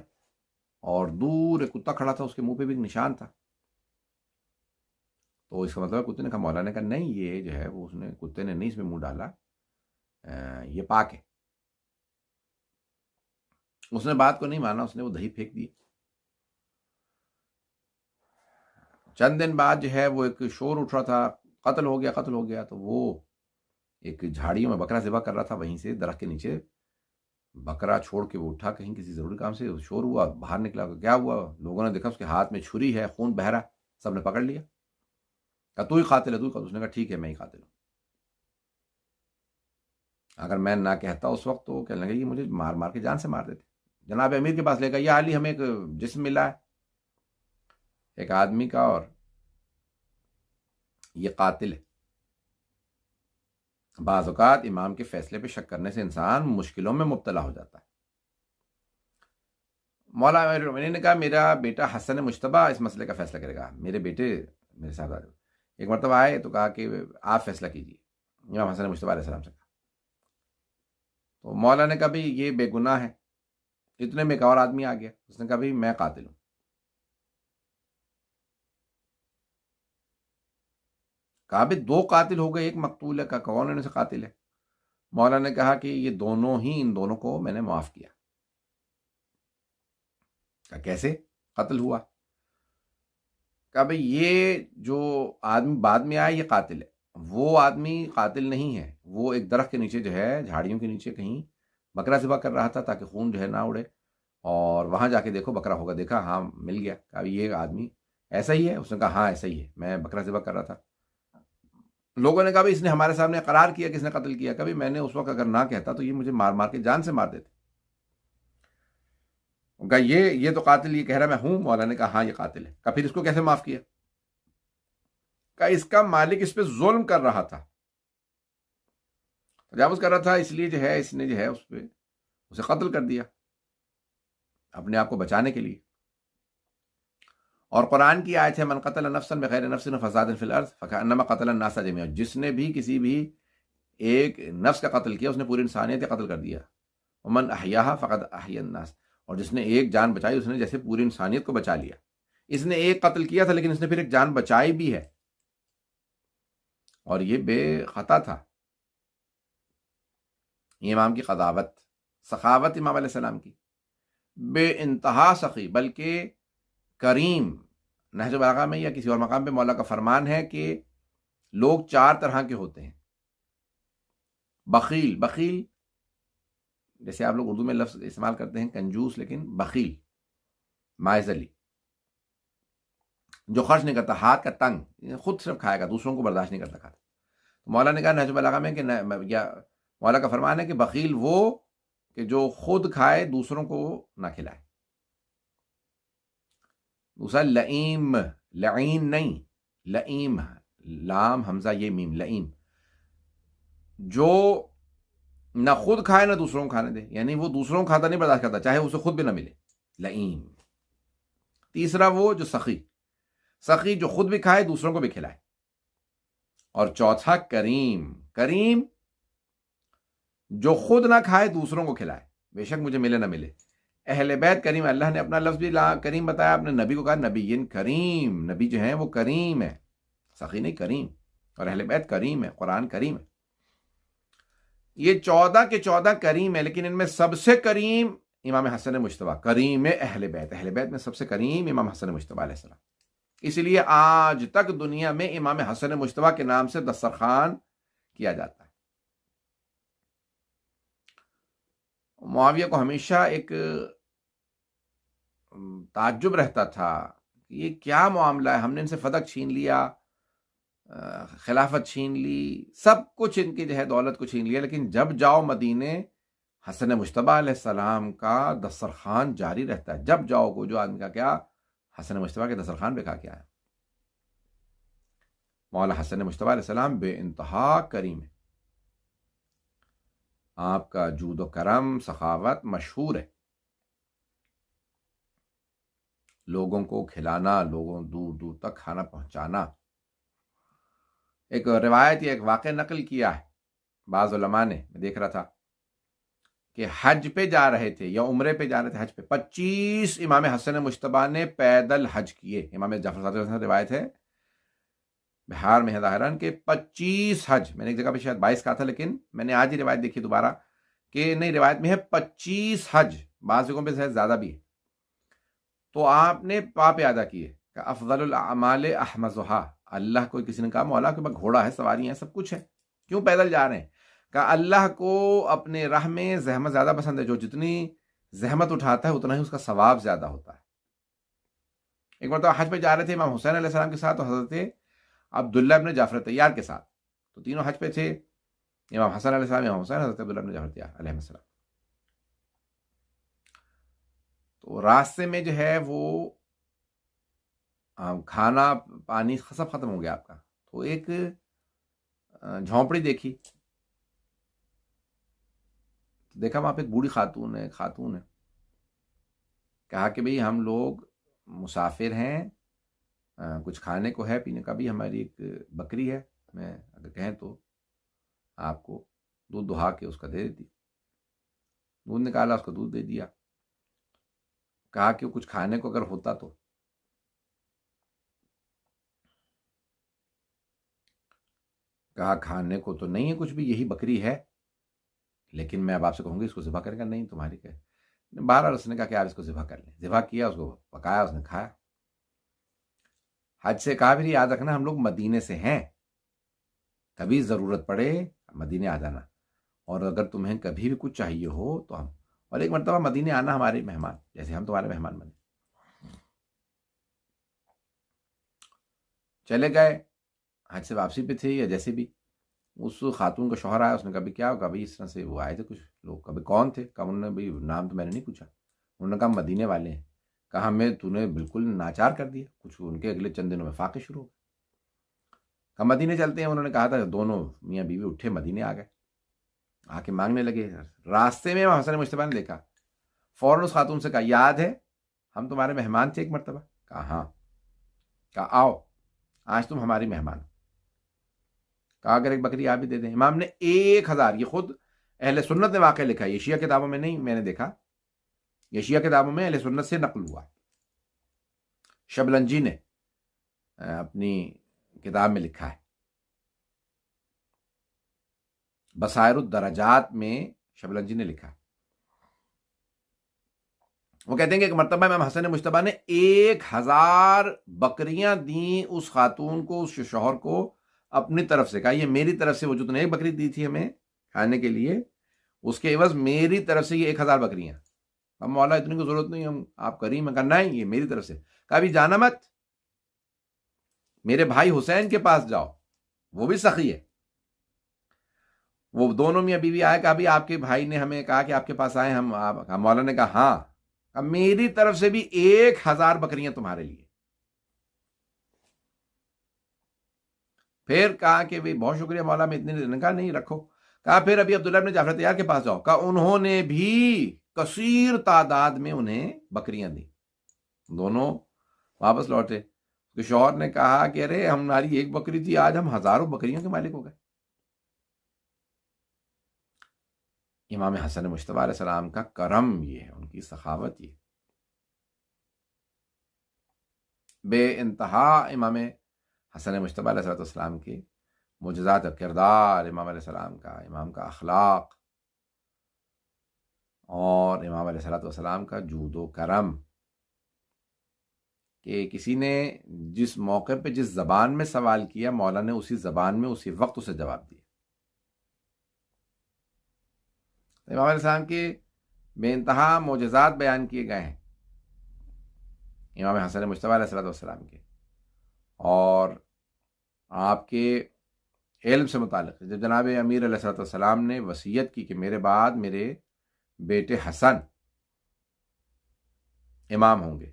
اور دور ایک کتا کھڑا تھا، اس کے منہ پہ بھی ایک نشان تھا، تو اس کا مطلب کتے نے کہا، مولا نے کہا نہیں یہ جو ہے وہ اس نے، کتے نے نہیں اس میں منہ ڈالا، یہ پاک ہے۔ اس نے بات کو نہیں مانا، اس نے وہ دہی پھینک دی۔ چند دن بعد جو ہے وہ ایک شور اٹھ رہا تھا، قتل ہو گیا، قتل ہو گیا، تو وہ ایک جھاڑیوں میں بکرا ذبح کر رہا تھا، وہیں سے درخت کے نیچے بکرا چھوڑ کے وہ اٹھا کہیں کسی ضروری کام سے، شور ہوا، باہر نکلا، کیا ہوا؟ لوگوں نے دیکھا اس کے ہاتھ میں چھری ہے، خون بہہ رہا، سب نے پکڑ لیا، کہا تو ہی قاتل ہے، تو ہی قاتل۔ اس نے کہا ٹھیک ہے میں ہی قاتل ہوں، اگر میں نہ کہتا اس وقت تو کہنے لگا یہ مجھے مار مار کے جان سے مار دیتے۔ جناب امیر کے پاس لے گا، یا علی ہمیں ایک جسم ملا ہے ایک آدمی کا، اور یہ قاتل ہے۔ بعض اوقات امام کے فیصلے پہ شک کرنے سے انسان مشکلوں میں مبتلا ہو جاتا ہے۔ مولا امیر المومنین نے کہا میرا بیٹا حسن مجتبیٰ اس مسئلے کا فیصلہ کرے گا، میرے بیٹے میرے ساتھ آ جاؤ۔ ایک مرتبہ آئے تو کہا کہ آپ فیصلہ کیجیے، امام حسن مجتبیٰ علیہ السلام سے کہا، تو مولا نے کہا بھائی یہ بے گناہ ہے۔ اتنے میں ایک اور آدمی آ گیا، اس نے کہا بھائی میں قاتل ہوں۔ کہا بھائی 2 قاتل ہو گئے، ایک مقتول ہے، کہا کون ان سے قاتل ہے؟ مولا نے کہا کہ یہ دونوں ہی، ان دونوں کو میں نے معاف کیا۔ کہا کیسے قتل ہوا؟ کہا بھائی یہ جو آدمی بعد میں آیا یہ قاتل ہے، وہ آدمی قاتل نہیں ہے، وہ ایک درخت کے نیچے جو ہے، جھاڑیوں کے نیچے کہیں بکرا ذبح کر رہا تھا تاکہ خون جو ہے نہ اڑے، اور وہاں جا کے دیکھو بکرا ہوگا، دیکھا ہاں مل گیا۔ کہا یہ آدمی ایسا ہی ہے؟ اس نے کہا ہاں ایسا ہی ہے، میں بکرا ذبح کر رہا تھا۔ لوگوں نے کہا بھائی اس نے ہمارے سامنے اقرار کیا کہ اس نے قتل کیا۔ کبھی میں نے اس وقت اگر نہ کہتا تو یہ مجھے مار مار کے جان سے مار دیتے۔ ان کا یہ تو قاتل یہ کہہ رہا میں ہوں. مولا نے کہا ہاں یہ قاتل ہے. کہا پھر اس کو کیسے معاف کیا؟ کہا اس کا مالک اس پہ ظلم کر رہا تھا، تجاوز کر رہا تھا، اس لیے جو ہے اس نے جو ہے اس پہ اسے قتل کر دیا اپنے آپ کو بچانے کے لیے. اور قرآن کی آیت ہے من قتل نفسا بغیر نفس فساد فی الارض فکأنما قتل الناس جميعا. جس نے بھی کسی بھی ایک نفس کا قتل کیا اس نے پوری انسانیت کا قتل کر دیا. ومن احیاها فقد احیا الناس. اور جس نے ایک جان بچائی اس نے جیسے پوری انسانیت کو بچا لیا. اس نے ایک قتل کیا تھا لیکن اس نے پھر ایک جان بچائی بھی ہے، اور یہ بے خطا تھا. یہ امام کی قضاوت، سخاوت امام علیہ السلام کی، بے انتہا سخی بلکہ کریم. نہج البلاغہ میں یا کسی اور مقام پہ مولا کا فرمان ہے کہ لوگ 4 طرح کے ہوتے ہیں. بخیل، بخیل جیسے آپ لوگ اردو میں لفظ استعمال کرتے ہیں کنجوس، لیکن بخیل مائزلی، جو خرچ نہیں کرتا، ہاتھ کا تنگ، خود صرف کھائے گا، دوسروں کو برداشت نہیں کرتا کھاتا. مولا نے کہا نہج البلاغہ میں کہ یا مولا کا فرمان ہے کہ بخیل وہ کہ جو خود کھائے دوسروں کو نہ کھلائے. دوسرا لئیم، لعین نہیں، لئیم، لام حمزہ یہ میم، لئیم، جو نہ خود کھائے نہ دوسروں کو کھانے دے، یعنی وہ دوسروں کو کھاتا نہیں برداشت کرتا چاہے اسے خود بھی نہ ملے، لئیم. تیسرا وہ جو سخی، سخی جو خود بھی کھائے دوسروں کو بھی کھلائے. اور چوتھا کریم، کریم جو خود نہ کھائے دوسروں کو کھلائے، بے شک مجھے ملے نہ ملے. اہل بیت کریم، اللہ نے اپنا لفظ بھی کریم بتایا، اپنے نبی کو کہا نبی کریم، نبی جو ہیں وہ کریم ہے، سخی نہیں کریم. اور اہل بیت کریم ہے، قرآن کریم ہے. یہ 14 کے 14 کریم ہے، لیکن ان میں سب سے کریم امام حسن مجتبیٰ، کریم اہل بیت. اہل بیت میں سب سے کریم امام حسن مجتبیٰ علیہ السلام. اس لیے آج تک دنیا میں امام حسن مجتبیٰ کے نام سے دسترخوان کیا جاتا ہے. معاویہ کو ہمیشہ ایک تعجب رہتا تھا کہ یہ کیا معاملہ ہے، ہم نے ان سے فتح چھین لیا، خلافت چھین لی، سب کچھ ان کی جو ہے دولت کو چھین لیا، لیکن جب جاؤ مدینے حسن مجتبیٰ علیہ السلام کا دسترخوان جاری رہتا ہے. جب جاؤ کو جو آدمی کا کیا حسن مجتبیٰ کے دسترخوان پہ کھا کے آیا. مولا حسن مجتبیٰ علیہ السلام بے انتہا کریم ہے. آپ کا جود و کرم، سخاوت مشہور ہے. لوگوں کو کھلانا، لوگوں دور دور تک کھانا پہنچانا. ایک روایت یا ایک واقعہ نقل کیا ہے بعض علماء نے، میں دیکھ رہا تھا کہ حج پہ جا رہے تھے یا عمرے پہ جا رہے تھے، حج پہ 25 امام حسن مجتبیٰ نے پیدل حج کیے. امام جعفر صادق سے روایت ہے، بہار میں ہے ظاہراً، کہ 25 حج. میں نے ایک جگہ پہ شاید 22 کہا تھا، لیکن میں نے آج ہی روایت دیکھی دوبارہ کہ نہیں، روایت میں ہے 25 حج، بعض جگہوں پہ شاید زیادہ بھی ہے. تو آپ نے پاپ ادا کیے کہ افضل الاعمال احمزھا. اللہ کو کسی نے کہا مولا کے پاس گھوڑا ہے، سواریاں ہیں، سب کچھ ہے، کیوں پیدل جا رہے ہیں؟ کہ اللہ کو اپنے راہ میں زحمت زیادہ پسند ہے، جو جتنی زحمت اٹھاتا ہے اتنا ہی اس کا ثواب زیادہ ہوتا ہے. ایک مرتبہ حج پہ جا رہے تھے امام حسین علیہ السلام کے ساتھ اور حضرت عبداللہ ابن جعفر طیار کے ساتھ. تو تینوں حج پہ تھے، امام حسن علیہ السلام، امام حسین، حضرت عبداللہ ابن جعفر طیار علیہ السلام. تو راستے میں جو ہے وہ کھانا پانی سب ختم ہو گیا آپ کا. تو ایک جھونپڑی دیکھی، دیکھا وہاں پہ ایک بوڑھی خاتون ہے. کہا کہ بھئی ہم لوگ مسافر ہیں، کچھ کھانے کو ہے، پینے کا بھی. ہماری ایک بکری ہے، میں اگر کہیں تو آپ کو دودھ دہا کے اس کا دے دیتی. دودھ نکالا، اس کو دودھ دے دیا. کہا کہ کچھ کھانے کو اگر ہوتا تو. کہا کھانے کو تو نہیں ہے کچھ بھی، یہی بکری ہے، لیکن میں اب آپ سے کہوں گی اس کو ذبح کرے گا. نہیں تمہاری کہ بہرحال اس نے کہا کہ آپ اس کو ذبح کر لیں. ذبح کیا، اس کو پکایا، اس نے کھایا. حج سے کہا بھی یاد رکھنا ہم لوگ مدینے سے ہیں، کبھی ضرورت پڑے مدینے آ جانا، اور اگر تمہیں کبھی بھی کچھ چاہیے ہو تو ہم. اور ایک مرتبہ مدینے آنا ہمارے مہمان، جیسے ہم تمہارے مہمان بنے. چلے گئے، حج سے واپسی پہ تھے یا جیسے بھی. اس خاتون کا شوہر آیا، اس نے کہا بھی کیا ہوگا؟ بھائی اس طرح سے وہ آئے تھے کچھ لوگ. کبھی کون تھے؟ کہا انہوں نے بھائی نام تو میں نے نہیں پوچھا. انہوں نے کہا مدینے والے ہیں. کہا ہمیں تو نے بالکل ناچار کر دیا. کچھ ان کے اگلے چند دنوں میں فاقے شروع ہو گئے. کہا مدینے چلتے ہیں. انہوں نے کہا تھا دونوں میاں بیوی اٹھے, مدینے آ گئے, آ کے مانگنے لگے. راستے میں امام حسن مجتبیٰ نے دیکھا, فوراً اس خاتون سے کہا یاد ہے ہم تمہارے مہمان تھے ایک مرتبہ؟ کہا ہاں. کہا آؤ آج تم ہماری مہمان. کہا اگر ایک بکری آپ بھی دے دیں. امام نے 1000, یہ خود اہل سنت نے واقعہ لکھا, یہ شیعہ کتابوں میں نہیں, میں نے دیکھا یہ شیعہ کتابوں میں اہل سنت سے نقل ہوا. شبلنجی نے اپنی کتاب میں لکھا ہے, بصائر الدرجات میں شبلنجی نے لکھا. وہ کہتے ہیں کہ ایک مرتبہ امام حسن مجتبیٰ نے 1000 بکریاں دیں اس خاتون کو, اس شوہر کو اپنی طرف سے. کہا یہ میری طرف سے, وہ جو تم نے ایک بکری دی تھی ہمیں کھانے کے لیے, اس کے عوض میری طرف سے یہ 1000 بکریاں. اب مولا اتنی کو ضرورت نہیں, ہم آپ کریم کرنا ہے, یہ میری طرف سے. کہا بھی جانا مت, میرے بھائی حسین کے پاس جاؤ, وہ بھی سخی ہے. وہ دونوں میاں بیوی آئے. کہا بھی آپ کے بھائی نے ہمیں کہا کہ آپ کے پاس آئے ہم. مولا نے کہا ہاں. اب میری طرف سے بھی 1000 بکریاں تمہارے لیے. پھر کہا کہ بھی بہت شکریہ مولا, میں اتنے نے کہا نہیں رکھو. کہا پھر ابھی عبداللہ بن جعفر طیار کے پاس جاؤ. کہا انہوں نے بھی کثیر تعداد میں انہیں بکریاں دی. دونوں واپس لوٹے. تو شوہر نے کہا کہ ارے ہماری ایک بکری تھی, آج ہم ہزاروں بکریوں کے مالک ہو گئے. امام حسن مجتبیٰ علیہ السلام کا کرم یہ ہے, ان کی سخاوت یہ. بے انتہا امام حسن مجتبیٰ علیہ السلام کے معجزات و کردار, امام علیہ السلام کا, امام کا اخلاق, اور امام علیہ السلام کا جود و کرم, کہ کسی نے جس موقع پہ جس زبان میں سوال کیا, مولا نے اسی زبان میں اسی وقت اسے جواب دیا. امام علیہ السلام کے بے انتہا معجزات بیان کیے گئے ہیں امام حسن مجتبیٰ علیہ السلام کے. اور آپ کے علم سے متعلق جب جناب امیر علیہ السلام نے وصیت کی کہ میرے بعد میرے بیٹے حسن امام ہوں گے,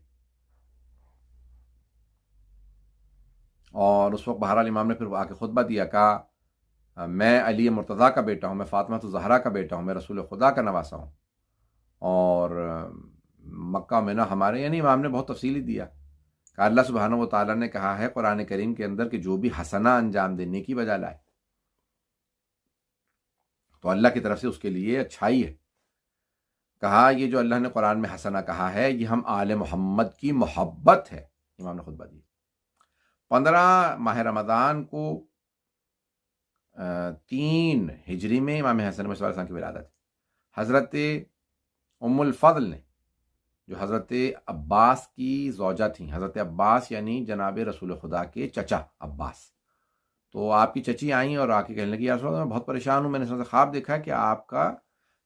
اور اس وقت بہرحال امام نے پھر آ کے خطبہ دیا, کہا میں علی مرتضیٰ کا بیٹا ہوں, میں فاطمہ الزہرا کا بیٹا ہوں, میں رسول خدا کا نواسا ہوں, اور مکہ میں نا ہمارے, یعنی امام نے بہت تفصیلی دیا کہ اللہ سبحانہ و تعالیٰ نے کہا ہے قرآن کریم کے اندر کہ جو بھی حسنہ انجام دے, نیکی بجا لائے, تو اللہ کی طرف سے اس کے لیے اچھائی ہے. کہا یہ جو اللہ نے قرآن میں حسنہ کہا ہے یہ ہم آل محمد کی محبت ہے. امام نے خطبہ دی. 15 ماہ رمضان کو 3 ہجری میں امام حسن مجتبیٰ علیہ السلام کی ولادت. حضرت ام الفضل نے, جو حضرت عباس کی زوجہ تھیں, حضرت عباس یعنی جناب رسول خدا کے چچا عباس, تو آپ کی چچی آئیں اور آ کے کہنے لگی یا رسول اللہ میں بہت پریشان ہوں, میں نے خواب دیکھا کہ آپ کا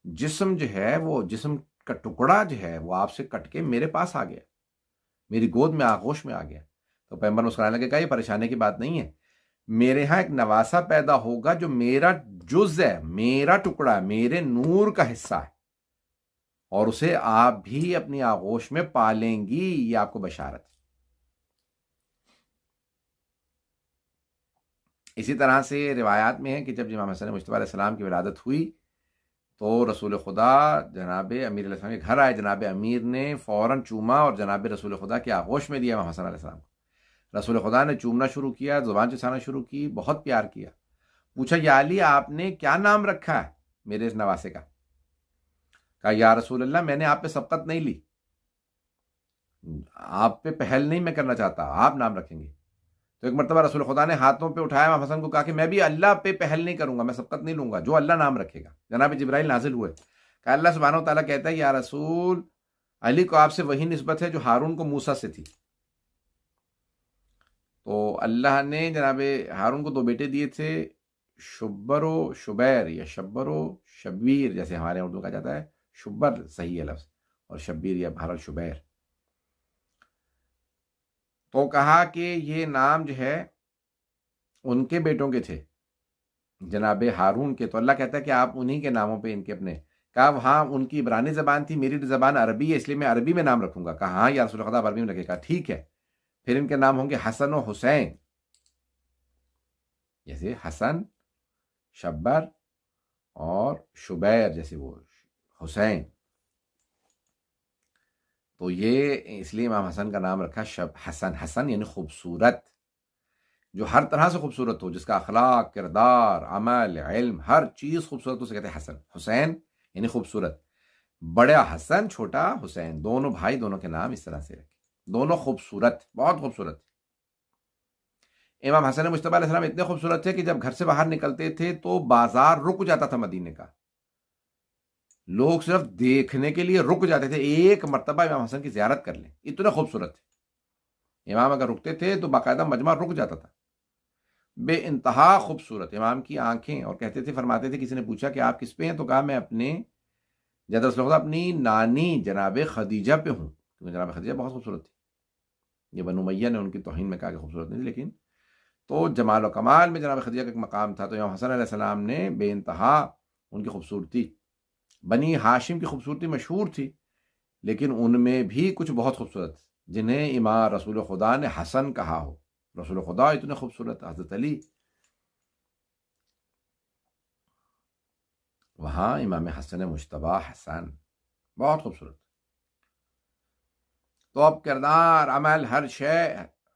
جسم جو ہے, وہ جسم کا ٹکڑا جو ہے وہ آپ سے کٹ کے میرے پاس آ گیا, میری گود میں آغوش میں آ گیا. تو پیغمبر مسکرانے لگے, کہا یہ پریشانی کی بات نہیں ہے, میرے ہاں ایک نواسا پیدا ہوگا جو میرا جز ہے, میرا ٹکڑا, میرے نور کا حصہ ہے, اور اسے آپ بھی اپنی آغوش میں پالیں گی, یہ آپ کو بشارت ہے. اسی طرح سے روایات میں ہے کہ جب امام حسن مجتبیٰ علیہ السلام کی ولادت ہوئی تو رسول خدا جناب امیر علیہ السلام کے گھر آئے. جناب امیر نے فوراً چوما اور جناب رسول خدا کے آغوش میں دیا امام حسن علیہ السلام کو. رسول خدا نے چومنا شروع کیا, زبان چسانا شروع کی, بہت پیار کیا. پوچھا یا علی آپ نے کیا نام رکھا ہے میرے اس نواسے کا؟ کہا یا رسول اللہ میں نے آپ پہ سبقت نہیں لی, آپ پہ پہل نہیں میں کرنا چاہتا, آپ نام رکھیں گے. تو ایک مرتبہ رسول خدا نے ہاتھوں پہ اٹھایا امام حسن کو, کہا کہ میں بھی اللہ پہ پہل نہیں کروں گا, میں سبقت نہیں لوں گا, جو اللہ نام رکھے گا. جناب جبرائیل نازل ہوئے, کہا اللہ سبحانہ و تعالیٰ کہتا ہے یا رسول علی کو آپ سے وہی نسبت ہے جو ہارون کو موسیٰ سے تھی. تو اللہ نے جناب ہارون کو 2 بیٹے دیے تھے, شبر و شبیر, یا شبر و شبیر جیسے ہمارے اردو کہا جاتا ہے, شبر صحیح ہے لفظ, اور شبیر یا بہرحال شبیر. تو کہا کہ یہ نام جو ہے ان کے بیٹوں کے تھے جناب ہارون کے, تو اللہ کہتا ہے کہ آپ انہی کے ناموں پہ ان کے اپنے کہا وہاں ان کی عبرانی زبان تھی، میری زبان عربی ہے، اس لیے میں عربی میں نام رکھوں گا. کہا ہاں یا رسول خدا عربی میں رکھے. کہا ٹھیک ہے، پھر ان کے نام ہوں گے حسن و حسین، جیسے حسن شبر اور شبیر جیسے وہ حسین. تو یہ اس لیے امام حسن کا نام رکھا حسن. حسن یعنی خوبصورت، جو ہر طرح سے خوبصورت ہو، جس کا اخلاق، کردار، عمل، علم، ہر چیز خوبصورت، اسے کہتے ہیں حسن. حسین یعنی خوبصورت. بڑا حسن، چھوٹا حسین، دونوں بھائی، دونوں کے نام اس طرح سے رکھے. دونوں خوبصورت، بہت خوبصورت. امام حسن مجتبی علیہ السلام اتنے خوبصورت تھے کہ جب گھر سے باہر نکلتے تھے تو بازار رک جاتا تھا مدینے کا، لوگ صرف دیکھنے کے لیے رک جاتے تھے، ایک مرتبہ امام حسن کی زیارت کر لیں، اتنے خوبصورت تھے. امام اگر رکتے تھے تو باقاعدہ مجمع رک جاتا تھا. بے انتہا خوبصورت امام کی آنکھیں. اور کہتے تھے، فرماتے تھے، کسی نے پوچھا کہ آپ کس پہ ہیں، تو کہا میں اپنے جد رسول خدا اپنی نانی جناب خدیجہ پہ ہوں، کیونکہ جناب خدیجہ بہت خوبصورت تھی. یہ بنو امیہ نے ان کی توہین میں کہا کہ خوبصورت نہیں تھی، لیکن تو جمال و کمال میں جناب خدیجہ کا ایک مقام تھا. تو امام حسن علیہ السلام نے بے انتہا ان کی خوبصورتی، بنی ہاشم کی خوبصورتی مشہور تھی، لیکن ان میں بھی کچھ بہت خوبصورت جنہیں امام رسول خدا نے حسن کہا ہو. رسول خدا اتنے خوبصورت، حضرت علی، وہاں امام حسن مجتبی حسن بہت خوبصورت. تو اب کردار، عمل، ہر شے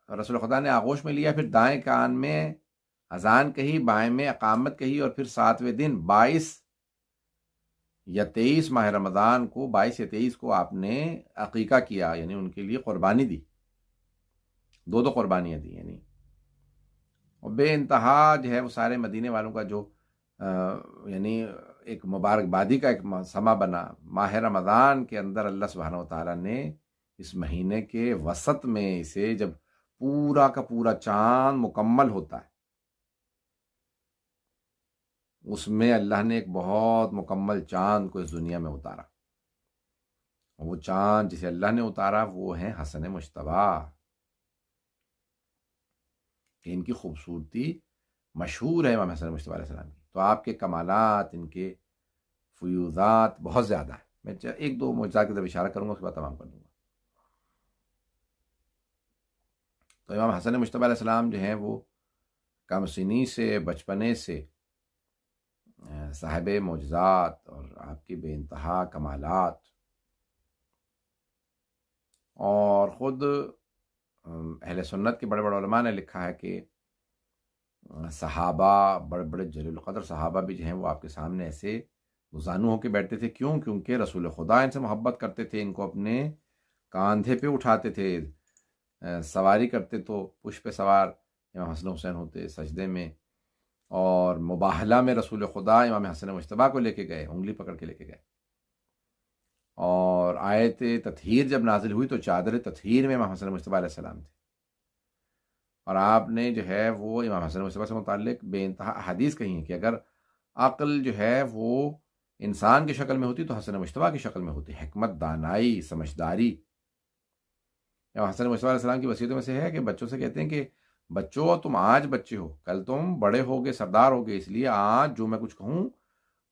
رسول خدا نے آغوش میں لیا. پھر دائیں کان میں اذان کہی، بائیں میں اقامت کہی، اور پھر 7ویں دن 22 یا 23 ماہ رمضان کو، 22 یا 23 کو آپ نے عقیقہ کیا، یعنی ان کے لیے قربانی دی. دو قربانیاں دی یعنی. اور بے انتہا جو ہے وہ سارے مدینے والوں کا جو یعنی ایک مبارک بادی کا ایک سما بنا. ماہ رمضان کے اندر اللہ سبحانہ و تعالیٰ نے اس مہینے کے وسط میں اسے، جب پورا کا پورا چاند مکمل ہوتا ہے، اس میں اللہ نے ایک بہت مکمل چاند کو اس دنیا میں اتارا. وہ چاند جسے اللہ نے اتارا وہ ہیں حسن مجتبی. کہ ان کی خوبصورتی مشہور ہے امام حسن مجتبی علیہ السلام کی. تو آپ کے کمالات، ان کے فیوضات بہت زیادہ ہیں. میں ایک دو معجزات کی طرف اشارہ کروں گا، اس کے بعد تمام کر دوں گا. تو امام حسن مجتبی علیہ السلام جو ہیں وہ کم سنی سے، بچپنے سے صاحب معجزات اور آپ کی بے انتہا کمالات. اور خود اہل سنت کے بڑے بڑے علماء نے لکھا ہے کہ صحابہ، بڑے بڑے جلیل القدر صحابہ بھی جو ہیں وہ آپ کے سامنے ایسے زانو ہو کے بیٹھتے تھے. کیوں؟ کیونکہ رسول خدا ان سے محبت کرتے تھے، ان کو اپنے کاندھے پہ اٹھاتے تھے، سواری کرتے تو پشت پہ سوار امام حسن حسین ہوتے سجدے میں. اور مباہلہ میں رسول خدا امام حسن مجتبی کو لے کے گئے، انگلی پکڑ کے لے کے گئے. اور آیت تطہیر جب نازل ہوئی تو چادر تطہیر میں امام حسن مجتبی علیہ السلام تھے. اور آپ نے جو ہے وہ امام حسن مجتبی سے متعلق بے انتہا حدیث کہی ہیں کہ اگر عقل جو ہے وہ انسان کی شکل میں ہوتی تو حسن مجتبی کی شکل میں ہوتی. حکمت، دانائی، سمجھداری. امام حسن مجتبی علیہ السلام کی وصیتوں میں سے ہے کہ بچوں سے کہتے ہیں کہ بچوں تم آج بچے ہو، کل تم بڑے ہوگے، سردار ہوگے، اس لیے آج جو میں کچھ کہوں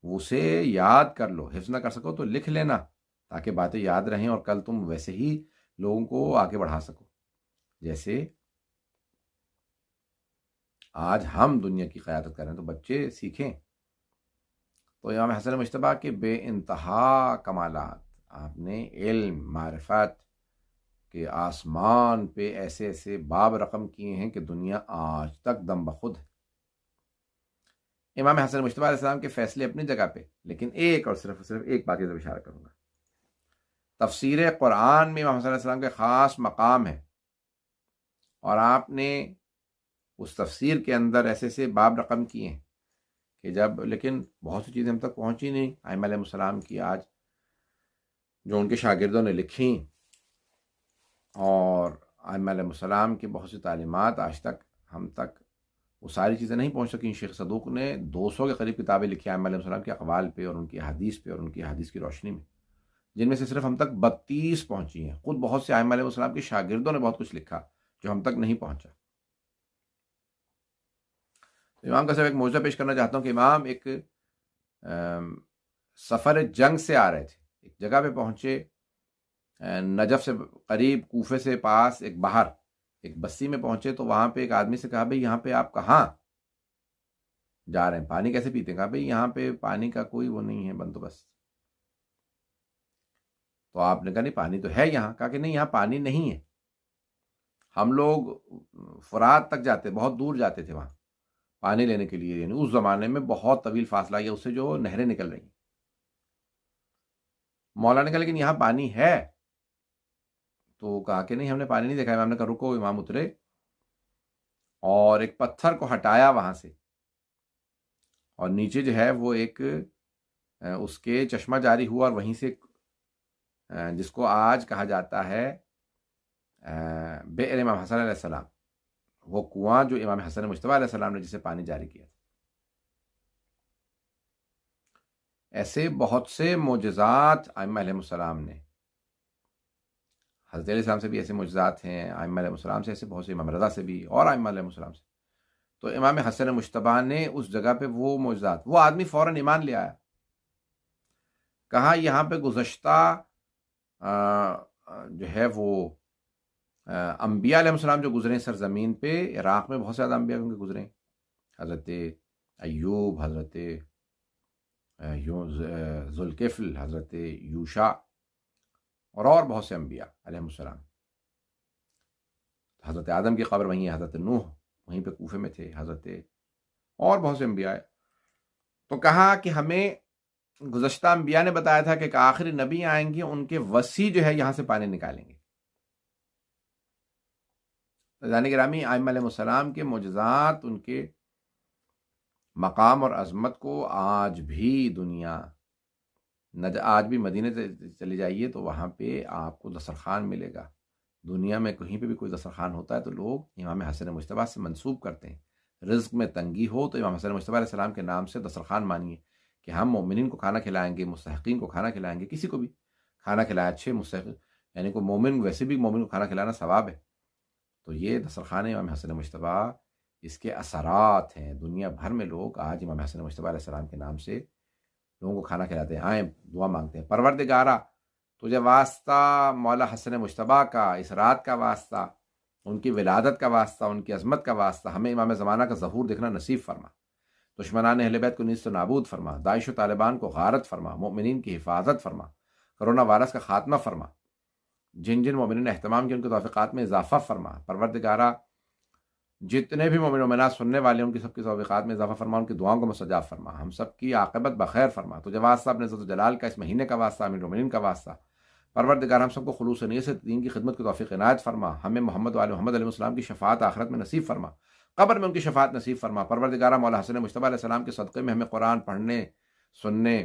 اسے یاد کر لو. حفظ نہ کر سکو تو لکھ لینا تاکہ باتیں یاد رہیں، اور کل تم ویسے ہی لوگوں کو آگے بڑھا سکو جیسے آج ہم دنیا کی قیادت کریں تو بچے سیکھیں. تو امام حسن مجتبی کے بے انتہا کمالات. آپ نے علم، معرفت کہ آسمان پہ ایسے ایسے باب رقم کیے ہیں کہ دنیا آج تک دم بخود ہے. امام حسن مجتبی علیہ السلام کے فیصلے اپنی جگہ پہ، لیکن ایک اور صرف ایک بات کی طرف اشارہ کروں گا. تفسیر قرآن میں امام حسن علیہ السلام کے خاص مقام ہے، اور آپ نے اس تفسیر کے اندر ایسے ایسے باب رقم کیے ہیں کہ جب، لیکن بہت سی چیزیں ہم تک پہنچی نہیں. ائمہ علیہ السلام کی آج جو ان کے شاگردوں نے لکھی، اور ائمہ علیہ السلام کی بہت سی تعلیمات آج تک ہم تک وہ ساری چیزیں نہیں پہنچ سکیں. شیخ صدوق نے 200 کے قریب کتابیں لکھی ائمہ علیہ السلام کے اقوال پہ اور ان کی حدیث پہ اور ان کی حدیث کی روشنی میں، جن میں سے صرف ہم تک 32 پہنچی ہیں. خود بہت سے ائمہ علیہ السلام کے شاگردوں نے بہت کچھ لکھا جو ہم تک نہیں پہنچا. امام کا صرف ایک موضوع پیش کرنا چاہتا ہوں کہ امام ایک سفر جنگ سے آ رہے تھے، ایک جگہ پہ پہنچے، نجف سے قریب، کوفے سے پاس ایک باہر ایک بستی میں پہنچے، تو وہاں پہ ایک آدمی سے کہا بھئی یہاں پہ آپ کہاں جا رہے ہیں، پانی کیسے پیتے ہیں؟ کہا بھئی یہاں پہ پانی کا کوئی وہ نہیں ہے بندوبست۔ تو آپ نے کہا نہیں پانی تو ہے یہاں۔ کہا کہ نہیں یہاں پانی نہیں ہے، ہم لوگ فرات تک جاتے، بہت دور جاتے تھے وہاں پانی لینے کے لیے، یعنی اس زمانے میں بہت طویل فاصلہ ہے اس سے جو نہریں نکل رہی ہیں۔ مولانا نے کہا لیکن یہاں پانی ہے، تو کہا کہ نہیں ہم نے پانی نہیں دیکھا۔ امام نے کہا رکو، امام اترے اور ایک پتھر کو ہٹایا وہاں سے، اور نیچے جو ہے وہ ایک اس کے چشمہ جاری ہوا، اور وہیں سے جس کو آج کہا جاتا ہے بئر امام حسن علیہ السلام، وہ کنواں جو امام حسن مجتبیٰ علیہ السلام نے جسے پانی جاری کیا تھا۔ ایسے بہت سے معجزات ائمہ علیہ السلام نے، حضرت علیہ السلام سے بھی ایسے معجزات ہیں، ائمہ علیہ السلام سے ایسے بہت سے، امام رضا سے بھی اور ائمہ علیہ السلام سے۔ تو امام حسن مجتبیٰ نے اس جگہ پہ وہ معجزات، وہ آدمی فوراً ایمان لے آیا، کہا یہاں پہ گزشتہ جو ہے وہ انبیاء علیہ السلام جو گزرے سرزمین پہ، عراق میں بہت زیادہ انبیاء ان کے گزرے، حضرت ایوب، حضرت ذوالکفل، حضرت یوشع، اور بہت سے انبیاء علیہ السلام۔ حضرت آدم کی قبر وہیں ہے، حضرت نوح وہیں پہ کوفے میں تھے، حضرت اور بہت سے انبیاء۔ تو کہا کہ ہمیں گزشتہ انبیاء نے بتایا تھا کہ ایک آخری نبی آئیں گے، ان کے وصی جو ہے یہاں سے پانی نکالیں گے۔ عزیزان گرامی، ائمہ علیہ السلام کے معجزات، ان کے مقام اور عظمت کو آج بھی دنیا، آج بھی مدینے سے چلے جائیے تو وہاں پہ آپ کو دسترخوان ملے گا۔ دنیا میں کہیں پہ بھی کوئی دسترخوان ہوتا ہے تو لوگ امام حسن مجتبیٰ سے منسوب کرتے ہیں۔ رزق میں تنگی ہو تو امام حسن مجتبیٰ علیہ السلام کے نام سے دسترخوان مانیے کہ ہم مومنین کو کھانا کھلائیں گے، مستحقین کو کھانا کھلائیں گے، کسی کو بھی کھانا کھلائیں، اچھے مستحق، یعنی کوئی مومن، ویسے بھی مومن کو کھانا کھلانا ثواب ہے۔ تو یہ دسترخوان امام حسن مجتبیٰ، اس کے اثرات ہیں، دنیا بھر میں لوگ آج امام حسن مجتبیٰ علیہ السلام کے نام سے لوگوں کو کھانا کھلاتے ہیں، آئیں دعا مانگتے ہیں، پروردگارا تجھے واسطہ مولا حسن مجتبیٰ کا، اس رات کا واسطہ، ان کی ولادت کا واسطہ، ان کی عظمت کا واسطہ، ہمیں امام زمانہ کا ظہور دیکھنا نصیب فرما، دشمنان اہل بیت کو نیست و نابود فرما، داعش و طالبان کو غارت فرما، مومنین کی حفاظت فرما، کرونا وائرس کا خاتمہ فرما، جن جن مومنین نے اہتمام کیا ان کے توفیقات میں اضافہ فرما، پروردگارا جتنے بھی مومن و مومنات سننے والے ان کی سب کی توفیقات میں اضافہ فرما، ان کی دعاؤں کو مستجاب فرما، ہم سب کی عاقبت بخیر فرما، تجھے واسطہ اپنے عزت و جلال کا، اس مہینے کا واسطہ، امیر المومنین کا واسطہ، پروردگار ہم سب کو خلوص نیت سے دین کی خدمت کی توفیق عنایت فرما، ہمیں محمد و آل محمد علیہ السلام کی شفاعت آخرت میں نصیب فرما، قبر میں ان کی شفاعت نصیب فرما، پروردگار مولا حسن مجتبیٰ علیہ السلام کے صدقے میں ہمیں قرآن پڑھنے، سننے،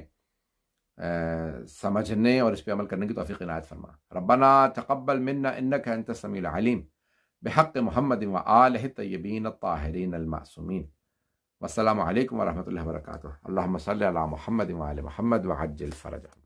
سمجھنے اور اس پہ عمل کرنے کی توفیق عنایت فرما۔ ربنا تقبل منا انک انت السمیع العلیم، بحق محمد و آلہ الطیبین الطاہرین المعصومین۔ والسلام علیکم ورحمۃ اللہ وبرکاتہ۔ اللہم صلی علی محمد و آل محمد وعجل فرجہ۔